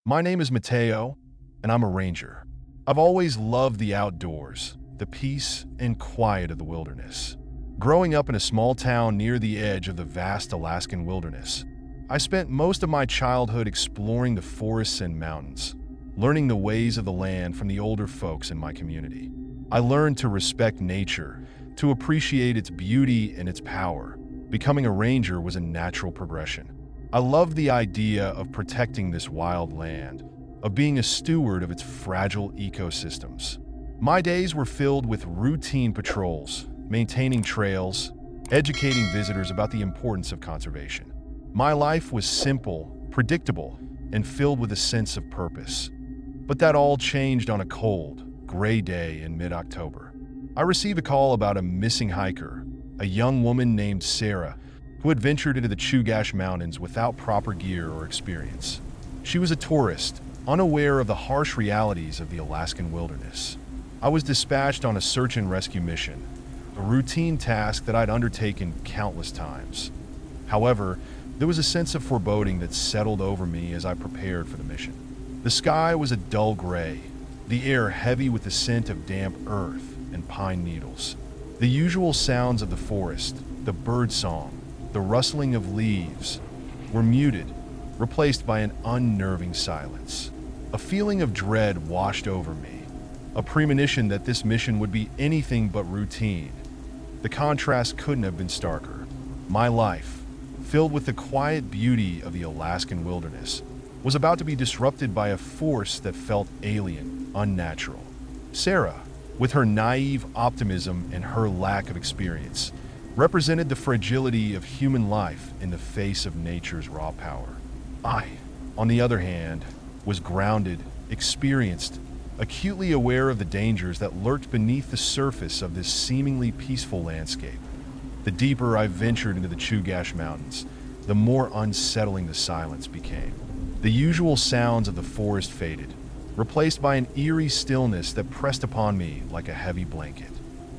My name is Mateo, and I'm a ranger. I've always loved the outdoors, the peace and quiet of the wilderness. Growing up in a small town near the edge of the vast Alaskan wilderness, I spent most of my childhood exploring the forests and mountains, learning the ways of the land from the older folks in my community. I learned to respect nature, to appreciate its beauty and its power. Becoming a ranger was a natural progression. I loved the idea of protecting this wild land, of being a steward of its fragile ecosystems. My days were filled with routine patrols, maintaining trails, educating visitors about the importance of conservation. My life was simple, predictable, and filled with a sense of purpose. But that all changed on a cold, gray day in mid-October. I received a call about a missing hiker, a young woman named Sarah, who had ventured into the Chugach Mountains without proper gear or experience. She was a tourist, unaware of the harsh realities of the Alaskan wilderness. I was dispatched on a search and rescue mission, a routine task that I'd undertaken countless times. However, there was a sense of foreboding that settled over me as I prepared for the mission. The sky was a dull gray, the air heavy with the scent of damp earth and pine needles. The usual sounds of the forest, the bird song, the rustling of leaves, were muted, replaced by an unnerving silence. A feeling of dread washed over me, a premonition that this mission would be anything but routine. The contrast couldn't have been starker. My life, filled with the quiet beauty of the Alaskan wilderness, was about to be disrupted by a force that felt alien, unnatural. Sarah, with her naive optimism and her lack of experience, represented the fragility of human life in the face of nature's raw power. I, on the other hand, was grounded, experienced, acutely aware of the dangers that lurked beneath the surface of this seemingly peaceful landscape. The deeper I ventured into the Chugach Mountains, the more unsettling the silence became. The usual sounds of the forest faded, replaced by an eerie stillness that pressed upon me like a heavy blanket.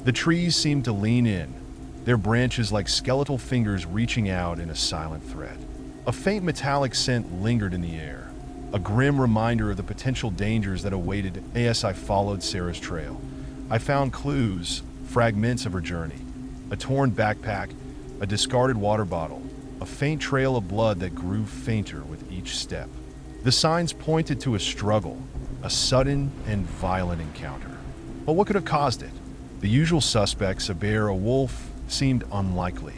The trees seemed to lean in, their branches like skeletal fingers reaching out in a silent thread. A faint metallic scent lingered in the air, a grim reminder of the potential dangers that awaited as I followed Sarah's trail. I found clues, fragments of her journey, a torn backpack, a discarded water bottle, a faint trail of blood that grew fainter with each step. The signs pointed to a struggle, a sudden and violent encounter. But what could have caused it? The usual suspects, a bear, a wolf, seemed unlikely.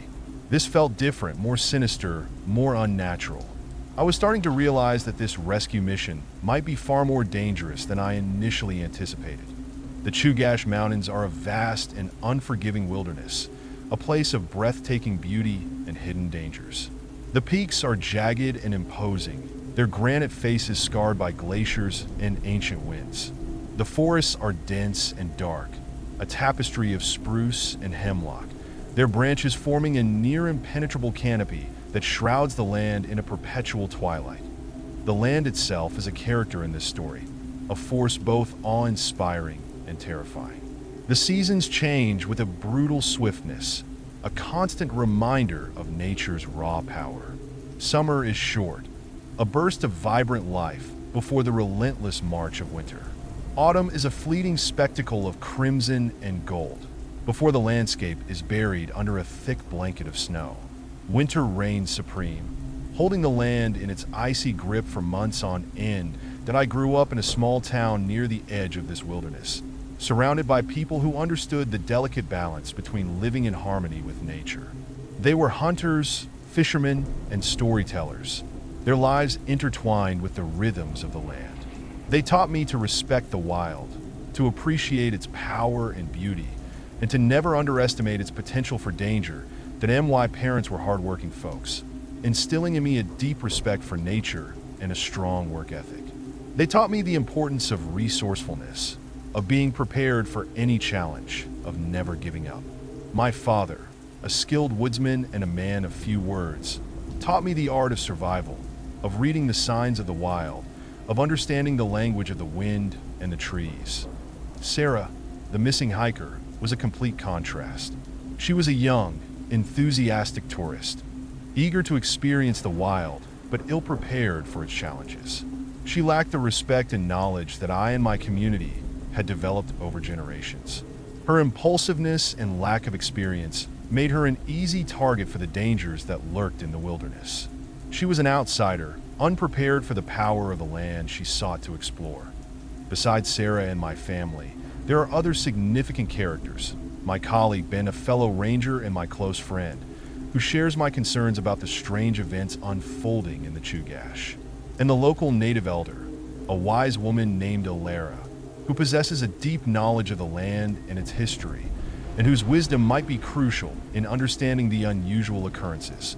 This felt different, more sinister, more unnatural. I was starting to realize that this rescue mission might be far more dangerous than I initially anticipated. The Chugach Mountains are a vast and unforgiving wilderness, a place of breathtaking beauty and hidden dangers. The peaks are jagged and imposing, their granite faces scarred by glaciers and ancient winds. The forests are dense and dark, a tapestry of spruce and hemlock, their branches forming a near impenetrable canopy that shrouds the land in a perpetual twilight. The land itself is a character in this story, a force both awe-inspiring and terrifying. The seasons change with a brutal swiftness, a constant reminder of nature's raw power. Summer is short, a burst of vibrant life before the relentless march of winter. Autumn is a fleeting spectacle of crimson and gold, before the landscape is buried under a thick blanket of snow. Winter reigns supreme, holding the land in its icy grip for months on end. That I grew up in a small town near the edge of this wilderness, surrounded by people who understood the delicate balance between living in harmony with nature. They were hunters, fishermen, and storytellers, their lives intertwined with the rhythms of the land. They taught me to respect the wild, to appreciate its power and beauty, and to never underestimate its potential for danger. That my parents were hardworking folks, instilling in me a deep respect for nature and a strong work ethic. They taught me the importance of resourcefulness, of being prepared for any challenge, of never giving up. My father, a skilled woodsman and a man of few words, taught me the art of survival, of reading the signs of the wild, of understanding the language of the wind and the trees. Sarah, the missing hiker, was a complete contrast. She was a young, enthusiastic tourist, eager to experience the wild, but ill-prepared for its challenges. She lacked the respect and knowledge that I and my community had developed over generations. Her impulsiveness and lack of experience made her an easy target for the dangers that lurked in the wilderness. She was an outsider, unprepared for the power of the land she sought to explore. Besides Sarah and my family, there are other significant characters. My colleague Ben, a fellow ranger and my close friend, who shares my concerns about the strange events unfolding in the Chugach. And the local native elder, a wise woman named Alara, who possesses a deep knowledge of the land and its history, and whose wisdom might be crucial in understanding the unusual occurrences.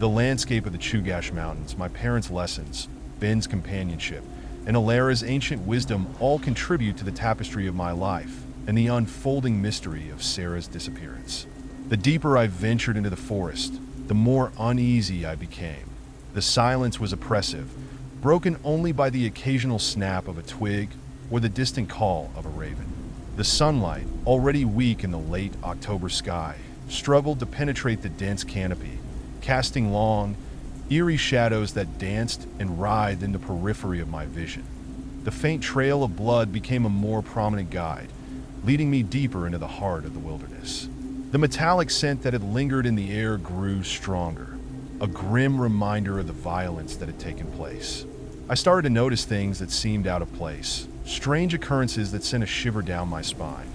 The landscape of the Chugach Mountains, my parents' lessons, Ben's companionship, and Alara's ancient wisdom all contribute to the tapestry of my life and the unfolding mystery of Sarah's disappearance. The deeper I ventured into the forest, the more uneasy I became. The silence was oppressive, broken only by the occasional snap of a twig or the distant call of a raven. The sunlight, already weak in the late October sky, struggled to penetrate the dense canopy, casting long, eerie shadows that danced and writhed in the periphery of my vision. The faint trail of blood became a more prominent guide, leading me deeper into the heart of the wilderness. The metallic scent that had lingered in the air grew stronger, a grim reminder of the violence that had taken place. I started to notice things that seemed out of place, strange occurrences that sent a shiver down my spine.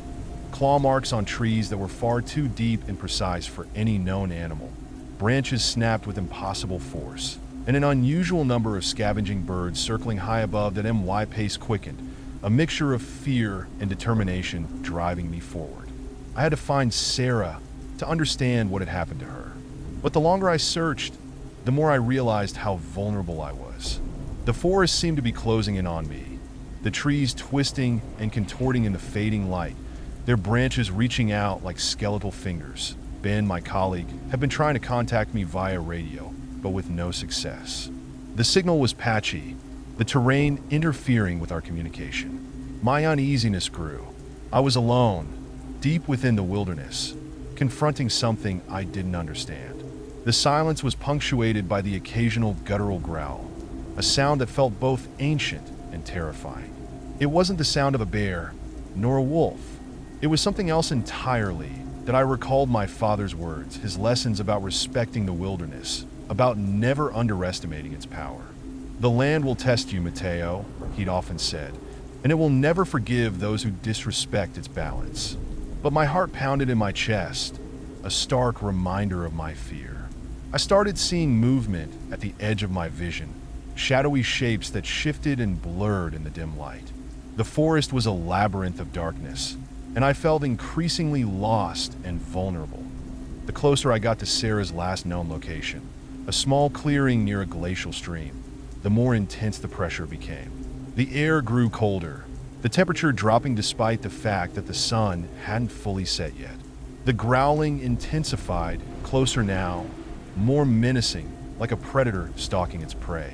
Claw marks on trees that were far too deep and precise for any known animal. Branches snapped with impossible force, and an unusual number of scavenging birds circling high above. That my pace quickened, a mixture of fear and determination driving me forward. I had to find Sarah to understand what had happened to her. But the longer I searched, the more I realized how vulnerable I was. The forest seemed to be closing in on me, the trees twisting and contorting in the fading light, their branches reaching out like skeletal fingers. Ben, my colleague, had been trying to contact me via radio, but with no success. The signal was patchy, the terrain interfering with our communication. My uneasiness grew. I was alone, deep within the wilderness, confronting something I didn't understand. The silence was punctuated by the occasional guttural growl, a sound that felt both ancient and terrifying. It wasn't the sound of a bear, nor a wolf. It was something else entirely. That I recalled my father's words, his lessons about respecting the wilderness, about never underestimating its power. The land will test you, Mateo, he'd often said, and it will never forgive those who disrespect its balance. But my heart pounded in my chest, a stark reminder of my fear. I started seeing movement at the edge of my vision, shadowy shapes that shifted and blurred in the dim light. The forest was a labyrinth of darkness, and I felt increasingly lost and vulnerable. The closer I got to Sarah's last known location, a small clearing near a glacial stream, the more intense the pressure became. The air grew colder, the temperature dropping despite the fact that the sun hadn't fully set yet. The growling intensified, closer now, more menacing, like a predator stalking its prey.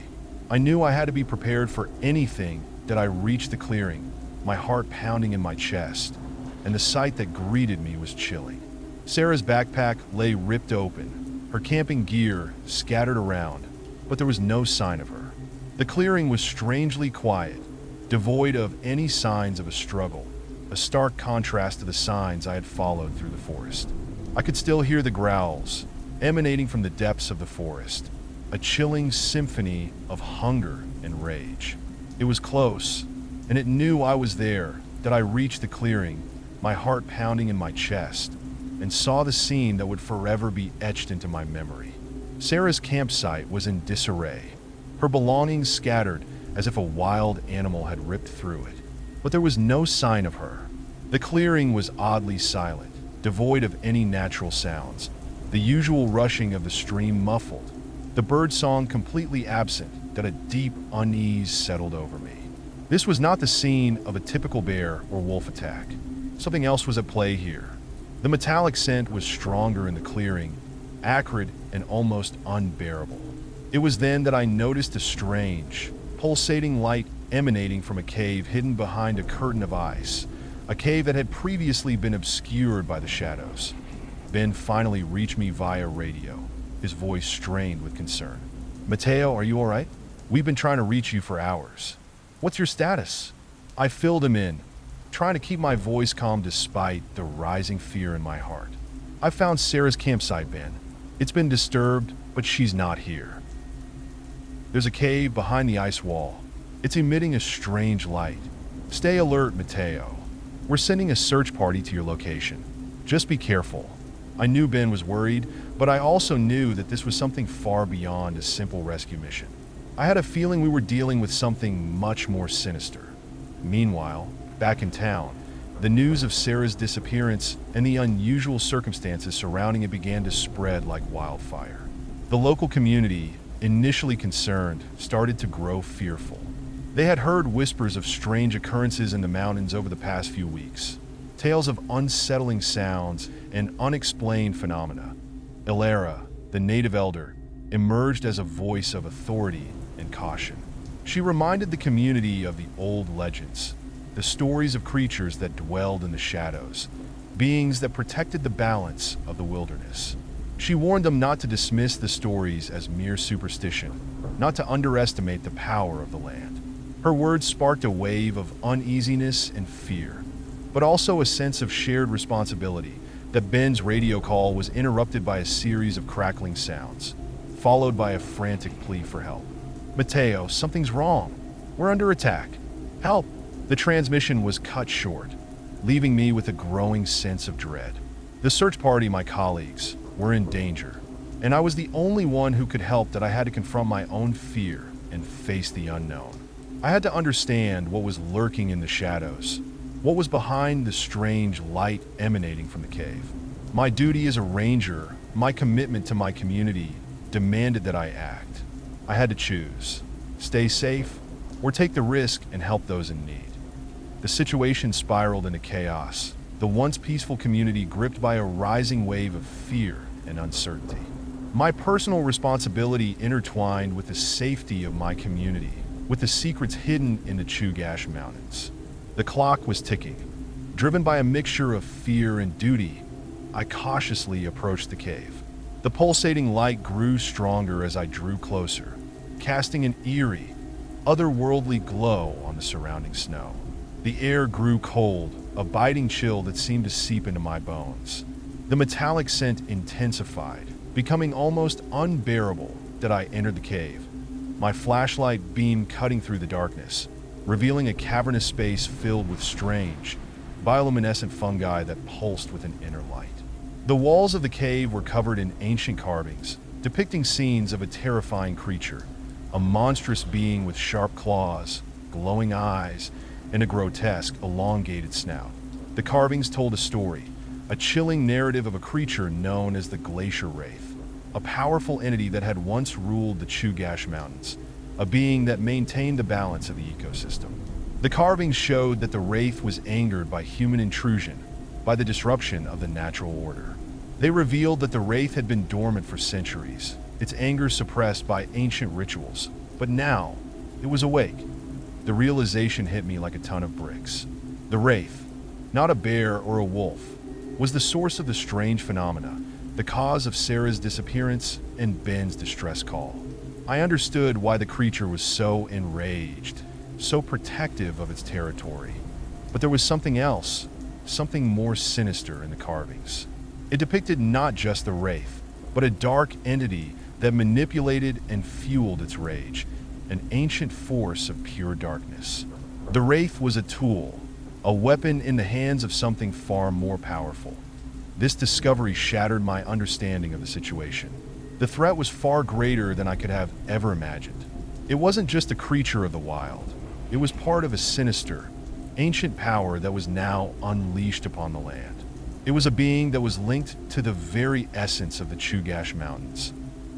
I knew I had to be prepared for anything that I reached the clearing, my heart pounding in my chest, and the sight that greeted me was chilling. Sarah's backpack lay ripped open, her camping gear scattered around, but there was no sign of her. The clearing was strangely quiet, devoid of any signs of a struggle, a stark contrast to the signs I had followed through the forest. I could still hear the growls emanating from the depths of the forest, a chilling symphony of hunger and rage. It was close, and it knew I was there, that I reached the clearing, my heart pounding in my chest, and saw the scene that would forever be etched into my memory. Sarah's campsite was in disarray, her belongings scattered as if a wild animal had ripped through it. But there was no sign of her. The clearing was oddly silent, devoid of any natural sounds, the usual rushing of the stream muffled, the bird song completely absent, that a deep unease settled over me. This was not the scene of a typical bear or wolf attack. Something else was at play here. The metallic scent was stronger in the clearing, acrid and almost unbearable. It was then that I noticed a strange, pulsating light emanating from a cave hidden behind a curtain of ice, a cave that had previously been obscured by the shadows. Ben finally reached me via radio, his voice strained with concern. "Mateo, are you all right? We've been trying to reach you for hours." What's your status? I filled him in, trying to keep my voice calm despite the rising fear in my heart. I found Sarah's campsite, Ben. It's been disturbed, but she's not here. There's a cave behind the ice wall. It's emitting a strange light. Stay alert, Mateo. We're sending a search party to your location. Just be careful. I knew Ben was worried, but I also knew that this was something far beyond a simple rescue mission. I had a feeling we were dealing with something much more sinister. Meanwhile, back in town, the news of Sarah's disappearance and the unusual circumstances surrounding it began to spread like wildfire. The local community, initially concerned, started to grow fearful. They had heard whispers of strange occurrences in the mountains over the past few weeks, tales of unsettling sounds and unexplained phenomena. Ilara, the native elder, emerged as a voice of authority and caution. She reminded the community of the old legends, the stories of creatures that dwelled in the shadows, beings that protected the balance of the wilderness. She warned them not to dismiss the stories as mere superstition, not to underestimate the power of the land. Her words sparked a wave of uneasiness and fear, but also a sense of shared responsibility. That Ben's radio call was interrupted by a series of crackling sounds, followed by a frantic plea for help. Mateo, something's wrong. We're under attack. Help! The transmission was cut short, leaving me with a growing sense of dread. The search party, my colleagues, were in danger, and I was the only one who could help. That I had to confront my own fear and face the unknown. I had to understand what was lurking in the shadows, what was behind the strange light emanating from the cave. My duty as a ranger, my commitment to my community, demanded that I act. I had to choose: stay safe or take the risk and help those in need. The situation spiraled into chaos, the once peaceful community gripped by a rising wave of fear and uncertainty. My personal responsibility intertwined with the safety of my community, with the secrets hidden in the Chugach Mountains. The clock was ticking. Driven by a mixture of fear and duty, I cautiously approached the cave. The pulsating light grew stronger as I drew closer, casting an eerie, otherworldly glow on the surrounding snow. The air grew cold, a biting chill that seemed to seep into my bones. The metallic scent intensified, becoming almost unbearable. That I entered the cave, my flashlight beam cutting through the darkness, revealing a cavernous space filled with strange, bioluminescent fungi that pulsed with an inner light. The walls of the cave were covered in ancient carvings, depicting scenes of a terrifying creature, a monstrous being with sharp claws, glowing eyes, and a grotesque, elongated snout. The carvings told a story, a chilling narrative of a creature known as the Glacier Wraith, a powerful entity that had once ruled the Chugach Mountains, a being that maintained the balance of the ecosystem. The carvings showed that the Wraith was angered by human intrusion, by the disruption of the natural order. They revealed that the Wraith had been dormant for centuries, its anger suppressed by ancient rituals, but now it was awake. The realization hit me like a ton of bricks. The Wraith, not a bear or a wolf, was the source of the strange phenomena, the cause of Sarah's disappearance and Ben's distress call. I understood why the creature was so enraged, so protective of its territory. But there was something else, something more sinister in the carvings. It depicted not just the Wraith, but a dark entity that manipulated and fueled its rage, an ancient force of pure darkness. The Wraith was a tool, a weapon in the hands of something far more powerful. This discovery shattered my understanding of the situation. The threat was far greater than I could have ever imagined. It wasn't just a creature of the wild. It was part of a sinister, ancient power that was now unleashed upon the land. It was a being that was linked to the very essence of the Chugach Mountains,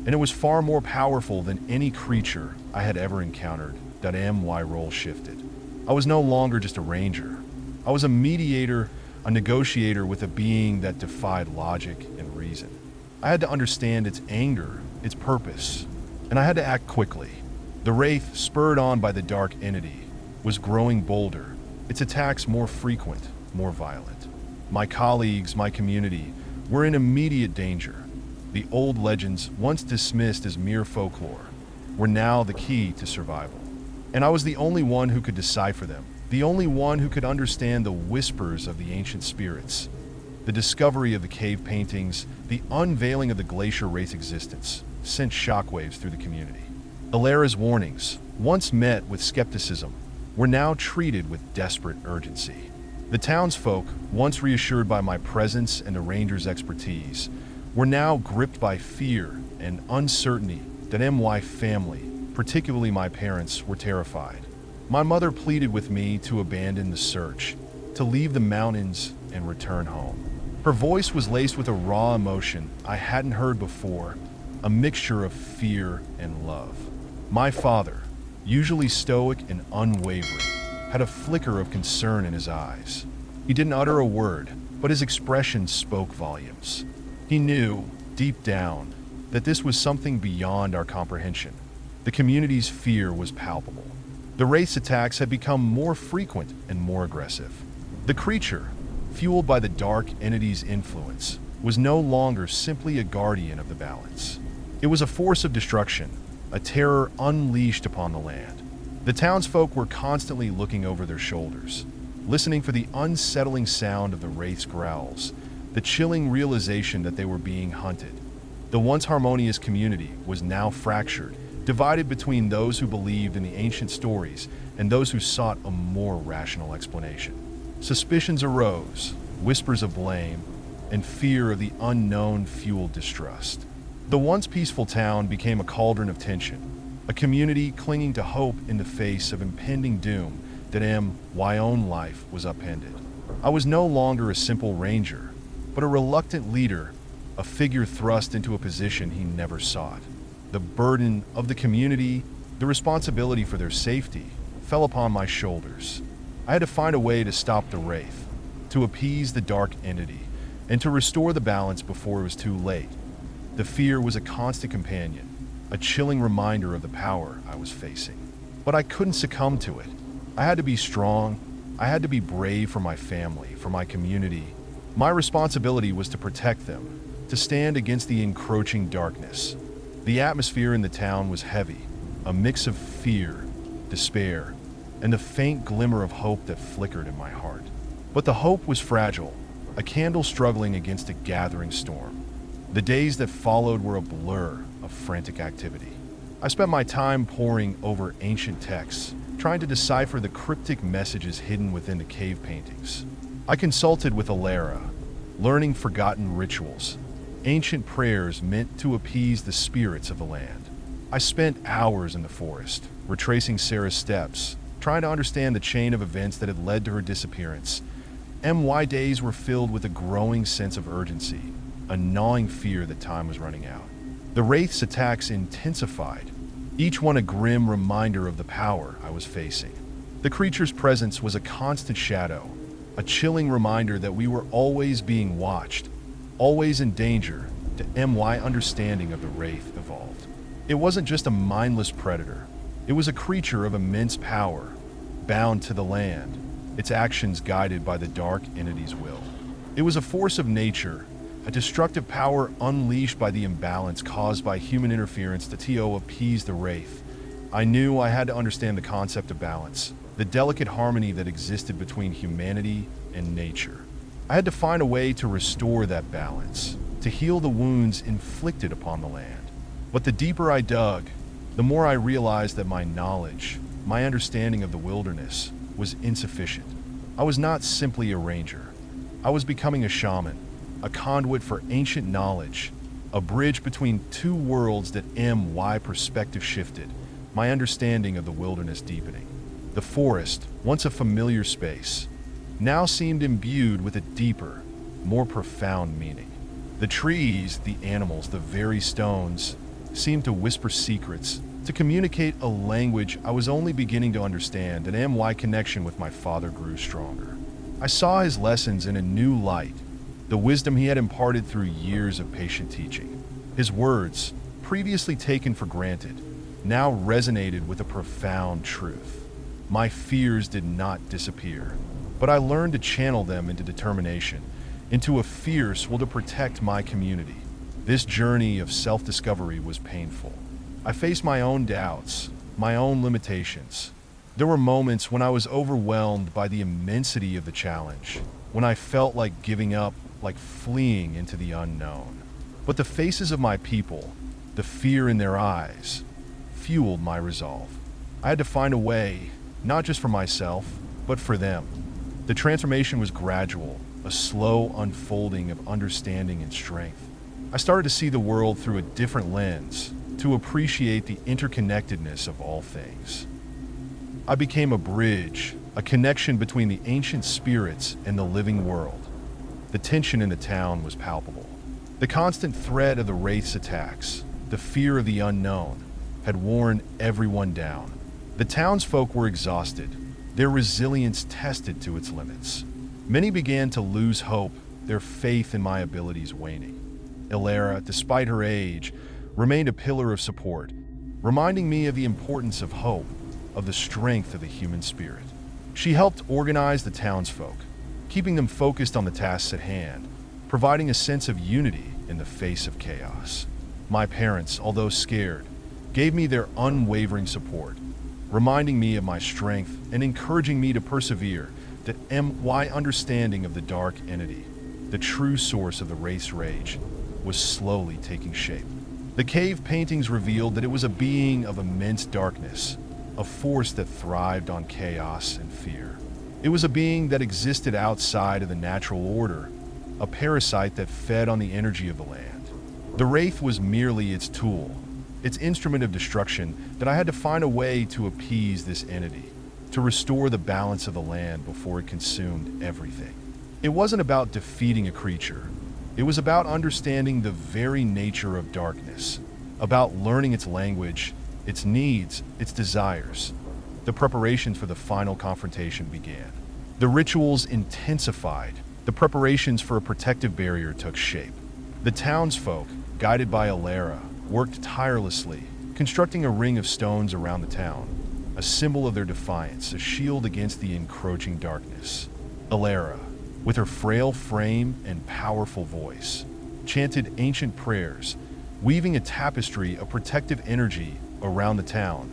and it was far more powerful than any creature I had ever encountered. My role shifted. I was no longer just a ranger. I was a mediator, a negotiator with a being that defied logic and reason. I had to understand its anger, its purpose, and I had to act quickly. The Wraith, spurred on by the dark entity, was growing bolder, its attacks more frequent, more violent. My colleagues, my community, were in immediate danger. The old legends, once dismissed as mere folklore, were now the key to survival. and I was the only one who could decipher them, the only one who could understand the whispers of the ancient spirits. The discovery of the cave paintings, the unveiling of the glacier wraith's existence, sent shockwaves through the community. Alara's warnings, once met with skepticism, were now treated with desperate urgency. The townsfolk, once reassured by my presence and the ranger's expertise, were now gripped by fear and uncertainty that my family, particularly my parents, were terrified. My mother pleaded with me to abandon the search, to leave the mountains and return home. Her voice was laced with a raw emotion I hadn't heard before, a mixture of fear and love. My father, usually stoic and unwavering, had a flicker of concern in his eyes. He didn't utter a word, but his expression spoke volumes. He knew, deep down, that this was something beyond our comprehension. The community's fear was palpable. The wraith's attacks had become more frequent and more aggressive. The creature, fueled by the dark entity's influence, was no longer simply a guardian of the balance. It was a force of destruction, a terror unleashed upon the land. The townsfolk were constantly looking over their shoulders, listening for the unsettling sound of the wraith's growls, the chilling realization that they were being hunted. The once harmonious community was now fractured, divided between those who believed in the ancient stories and those who sought a more rational explanation. Suspicions arose, whispers of blame, and fear of the unknown fueled distrust. The once peaceful town became a cauldron of tension, a community clinging to hope in the face of impending doom that my own life was upended. I was no longer a simple ranger, but a reluctant leader, a figure thrust into a position he never sought. The burden of the community, the responsibility for their safety, fell upon my shoulders. I had to find a way to stop the wraith, to appease the dark entity, and to restore the balance before it was too late. The fear was a constant companion, a chilling reminder of the power I was facing. But I couldn't succumb to it. I had to be strong. I had to be brave for my family, for my community. My responsibility was to protect them, to stand against the encroaching darkness. The atmosphere in the town was heavy, a mix of fear, despair, and the faint glimmer of hope that flickered in my heart. But the hope was fragile, a candle struggling against a gathering storm. The days that followed were a blur of frantic activity. I spent my time poring over ancient texts, trying to decipher the cryptic messages hidden within the cave paintings. I consulted with Alara, learning forgotten rituals, ancient prayers meant to appease the spirits of the land. I spent hours in the forest, retracing Sarah's steps, trying to understand the chain of events that had led to her disappearance. My days were filled with a growing sense of urgency, a gnawing fear that time was running out. The wraith's attacks intensified, each one a grim reminder of the power I was facing. The creature's presence was a constant shadow, a chilling reminder that we were always being watched, always in danger. My understanding of the wraith evolved. It wasn't just a mindless predator. It was a creature of immense power, bound to the land, its actions guided by the dark entity's will. It was a force of nature, a destructive power unleashed by the imbalance caused by human interference to appease the wraith. I knew I had to understand the concept of balance, the delicate harmony that existed between humanity and nature. I had to find a way to restore that balance, to heal the wounds inflicted upon the land. But the deeper I dug, the more I realized that my knowledge, my understanding of the wilderness, was insufficient. I was not simply a ranger. I was becoming a shaman, a conduit for ancient knowledge, a bridge between two worlds that my perspective shifted, my understanding of the wilderness deepening. The forest, once a familiar space, now seemed imbued with a deeper, more profound meaning. The trees, the animals, the very stones seemed to whisper secrets, to communicate a language I was only beginning to understand, and my connection with my father grew stronger. I saw his lessons in a new light, the wisdom he had imparted through years of patient teaching. His words, previously taken for granted, now resonated with a profound truth. My fears did not disappear, but I learned to channel them into determination, into a fierce will to protect my community. This journey of self-discovery was painful. I faced my own doubts, my own limitations, There were moments when I was overwhelmed by the immensity of the challenge, when I felt like giving up, like fleeing into the unknown. But the faces of my people, the fear in their eyes, fueled my resolve. I had to find a way, not just for myself, but for them. The transformation was gradual, a slow unfolding of understanding and strength. I started to see the world through a different lens, to appreciate the interconnectedness of all things. I became a bridge, a connection between the ancient spirits and the living world. The tension in the town was palpable. The constant threat of the Wraith's attacks, the fear of the unknown, had worn everyone down. The townsfolk were exhausted, their resilience tested to its limits. Many began to lose hope, their faith in my abilities waning. Ilera, despite her age, remained a pillar of support, reminding me of the importance of hope, of the strength of the human spirit. She helped organize the townsfolk, keeping them focused on the tasks at hand, providing a sense of unity in the face of chaos. My parents, although scared, gave me their unwavering support, reminding me of my strength and encouraging me to persevere. That my understanding of the dark entity, the true source of the Wraith's rage, was slowly taking shape. The cave paintings revealed that it was a being of immense darkness, a force that thrived on chaos and fear. It was a being that existed outside of the natural order, a parasite that fed on the energy of the land. The Wraith was merely its tool, its instrument of destruction, that I had to find a way to appease this entity, to restore the balance of the land before it consumed everything. It wasn't about defeating a creature. It was about understanding the very nature of darkness, about learning its language, its needs, its desires. The preparations for the final confrontation began. The rituals intensified. The preparations for a protective barrier took shape. The townsfolk, guided by Ilera, worked tirelessly, constructing a ring of stones around the town, a symbol of their defiance, a shield against the encroaching darkness. Ilera, with her frail frame and powerful voice, chanted ancient prayers, weaving a tapestry of protective energy around the town.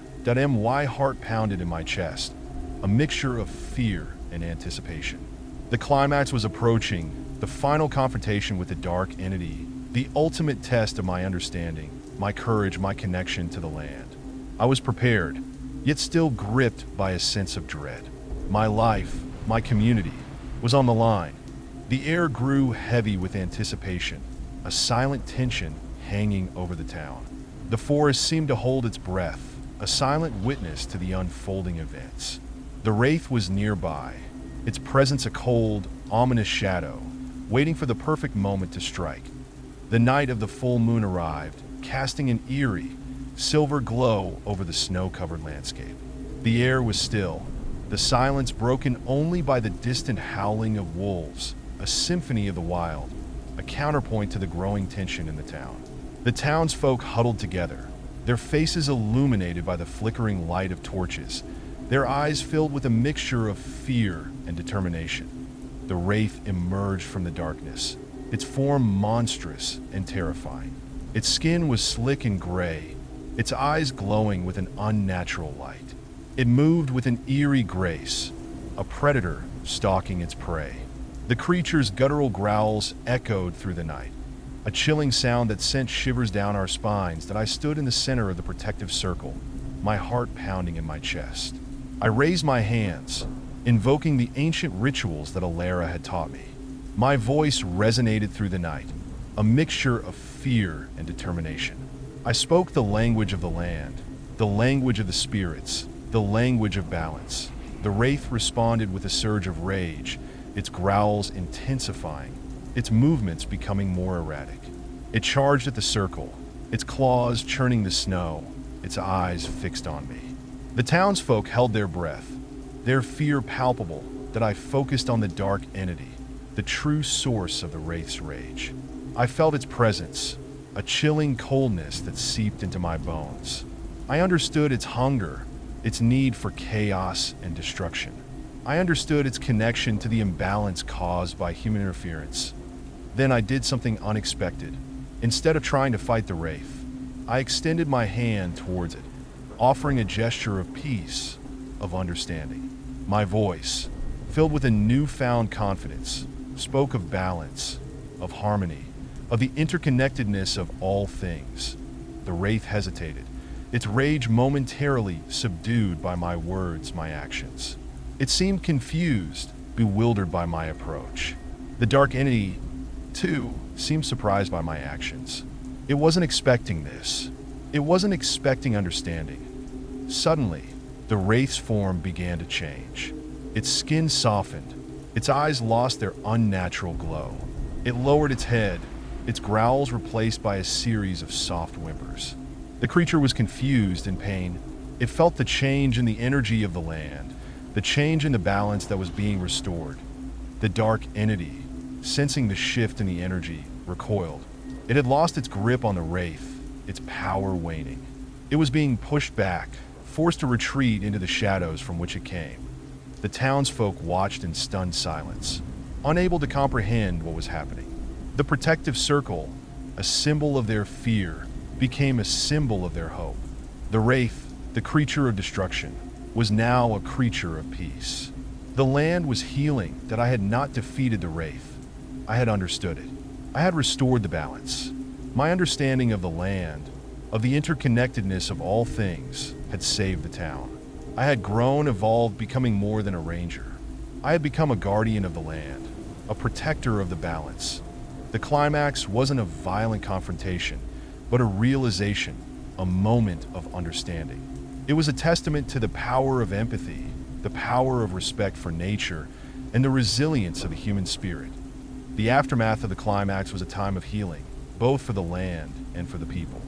My heart pounded in my chest, a mixture of fear and anticipation. The climax was approaching, the final confrontation with the dark entity, the ultimate test of my understanding, my courage, my connection to the land. I was prepared, yet still gripped by a sense of dread. My life, my community, was on the line. The air grew heavy with anticipation, a silent tension hanging over the town. The forest seemed to hold its breath, a silent witness to the unfolding events. The Wraith was nearby, its presence a cold, ominous shadow, waiting for the perfect moment to strike. The night of the full moon arrived, casting an eerie, silver glow over the snow-covered landscape. The air was still, the silence broken only by the distant howling of wolves, a symphony of the wild, a counterpoint to the growing tension in the town. The townsfolk huddled together, their faces illuminated by the flickering light of torches, their eyes filled with a mixture of fear and determination. The Wraith emerged from the darkness, its form monstrous and terrifying. Its skin was slick and gray, its eyes glowing with an unnatural light. It moved with an eerie grace, a predator stalking its prey. The creature's guttural growls echoed through the night, a chilling sound that sent shivers down our spines. That I stood in the center of the protective circle, my heart pounding in my chest. I raised my hands, invoking the ancient rituals that Ilera had taught me. My voice resonated through the night, a mixture of fear and determination. I spoke the language of the land, the language of the spirits, the language of balance. The Wraith responded with a surge of rage, its growls intensifying, its movements becoming more erratic. It charged at the circle, its claws churning the snow, its eyes fixed on me. The townsfolk held their breath, their fear palpable. That I focused on the dark entity, the true source of the Wraith's rage. I felt its presence, a chilling coldness that seeped into my bones. I understood its hunger, its need for chaos and destruction. I understood its connection to the imbalance caused by human interference. Then I did something unexpected. Instead of trying to fight the Wraith, I extended my hand towards it, offering a gesture of peace, of understanding. My voice, filled with a newfound confidence, spoke of balance, of harmony, of the interconnectedness of all things. The wraith hesitated, its rage momentarily subdued by my words, my actions. It seemed confused, bewildered by my approach. The dark entity, too, seemed surprised by my actions. It wasn't expecting this. It wasn't expecting understanding. Suddenly, the wraith's form began to change. Its skin softened. Its eyes lost their unnatural glow. It lowered its head, its growls replaced by a series of soft whimpers. The creature was confused in pain. It felt the change in the energy of the land, the change in the balance that was being restored. The dark entity, sensing the shift in the energy, recoiled. It had lost its grip on the wraith, its power waning. It was being pushed back, forced to retreat into the shadows from which it came. The townsfolk watched in stunned silence, unable to comprehend what was happening. The protective circle, a symbol of their fear, became a symbol of their hope. The wraith, the creature of destruction, was now a creature of peace. The land was healing that I had not defeated the wraith. I had understood it. I had restored the balance. My understanding of the land, of the interconnectedness of all things, had saved the town. I had grown, evolved, becoming more than a ranger. I had become a guardian of the land, a protector of the balance. The climax wasn't a violent confrontation, but a realization, a moment of understanding. It was a testament to the power of empathy, the power of respect for nature, and the resilience of the human spirit. The aftermath of the climax was a time of healing, both for the land and for the people.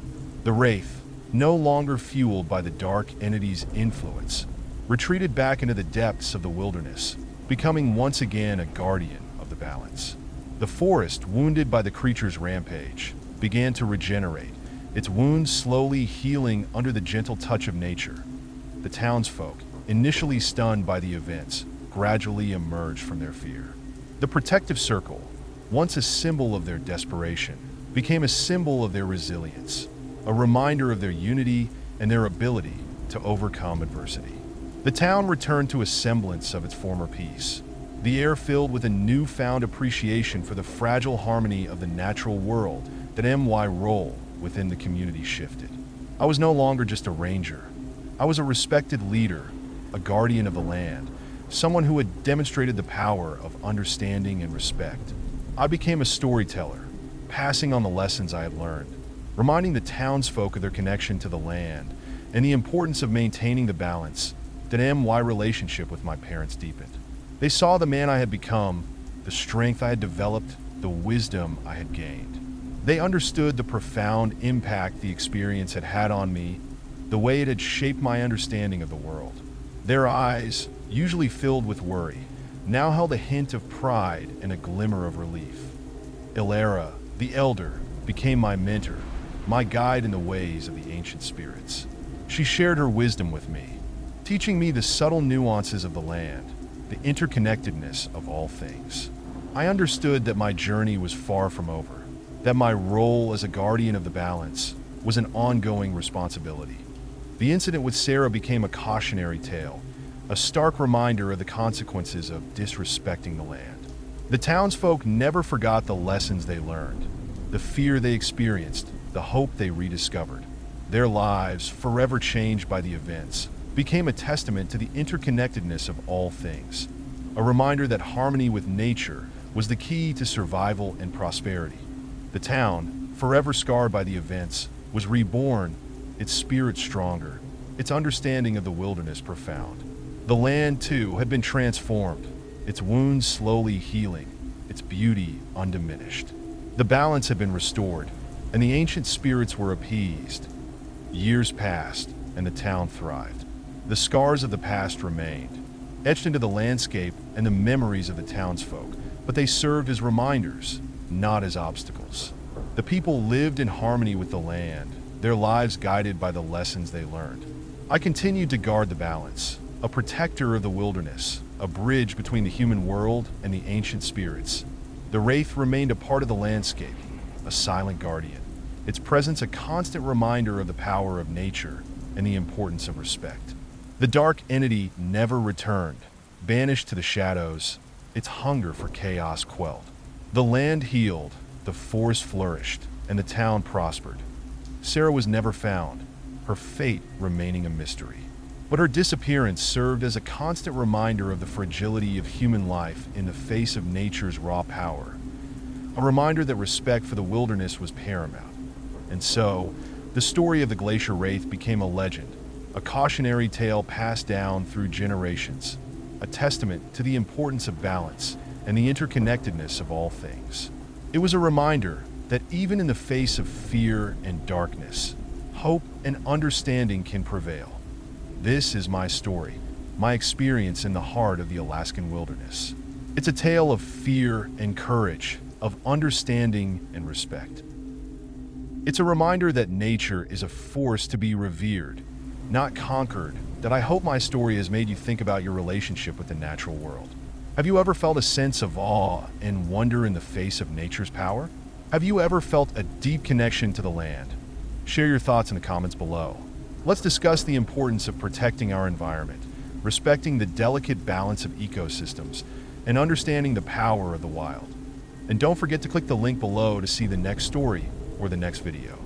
The wraith, no longer fueled by the dark entity's influence, retreated back into the depths of the wilderness, becoming once again a guardian of the balance. The forest, wounded by the creature's rampage, began to regenerate, its wounds slowly healing under the gentle touch of nature. The townsfolk, initially stunned by the events, gradually emerged from their fear. The protective circle, once a symbol of their desperation, became a symbol of their resilience, a reminder of their unity and their ability to overcome adversity. The town returned to a semblance of its former peace, the air filled with a newfound appreciation for the fragile harmony of the natural world that my role within the community shifted. I was no longer just a ranger. I was a respected leader, a guardian of the land, someone who had demonstrated the power of understanding and respect. I became a storyteller, passing on the lessons I had learned, reminding the townsfolk of their connection to the land and the importance of maintaining the balance that my relationship with my parents deepened. They saw the man I had become, the strength I had developed, the wisdom I had gained. They understood the profound impact the experience had had on me, the way it had shaped my understanding of the world. Their eyes, usually filled with worry, now held a hint of pride and a glimmer of relief. Ilara, the elder, became my mentor, my guide in the ways of the ancient spirits. She shared her wisdom with me, teaching me the subtle nuances of the land, the interconnectedness of all things. I understood that my journey was far from over, that my role as a guardian of the balance was an ongoing responsibility. The incident with Sarah became a cautionary tale, a stark reminder of the consequences of disrespecting the land. The townsfolk never forgot the lessons they learned, the fear they experienced, the hope they rediscovered. Their lives, forever changed by the events, became a testament to the interconnectedness of all things, a reminder that harmony with nature was the key to survival and prosperity. The town, forever scarred by the events, was reborn, its spirit stronger, its understanding of the wilderness profound. The land, too, had been transformed, its wounds slowly healing, its beauty undiminished. The balance had been restored, and the ancient spirits were appeased. Years passed, and the town thrived. The scars of the past remained, etched into the landscape and the memories of the townsfolk, but they served as reminders, not as obstacles. The people lived in harmony with the land, their lives guided by the lessons they learned. I continued to guard the balance, a protector of the wilderness, a bridge between the human world and the ancient spirits. The wraith remained a part of the landscape, a silent guardian, its presence a constant reminder of the power of nature and the importance of respect. The dark entity never returned, banished to the shadows, its hunger for chaos quelled. The land healed, the forest flourished, and the town prospered. Sarah was never found, her fate remaining a mystery. But her disappearance served as a constant reminder of the fragility of human life in the face of nature's raw power. A reminder that respect for the wilderness was paramount. And so, the story of the Glacier Wraith became a legend, a cautionary tale passed down through generations, a testament to the importance of balance and the interconnectedness of all things. It was a reminder that even in the face of fear and darkness, hope and understanding can prevail. This is my story, my experience in the heart of the Alaskan wilderness. It's a tale of fear and courage, of understanding and respect. It's a reminder that nature is a force to be revered, not conquered, that I hope my story has made you think about your relationship with the natural world. Have you ever felt a sense of awe and wonder in the face of nature's power? Have you ever felt a deep connection to the land? Share your thoughts in the comments below. Let's discuss the importance of protecting our environment, respecting the delicate balance of ecosystems, and understanding the power of the wild. And don't forget to click the link below to see the next story or the next video.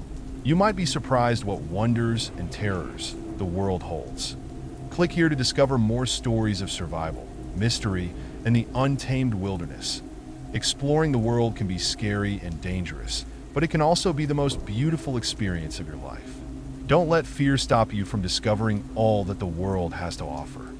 You might be surprised what wonders and terrors the world holds. Click here to discover more stories of survival, mystery, and the untamed wilderness. Exploring the world can be scary and dangerous, but it can also be the most beautiful experience of your life. Don't let fear stop you from discovering all that the world has to offer.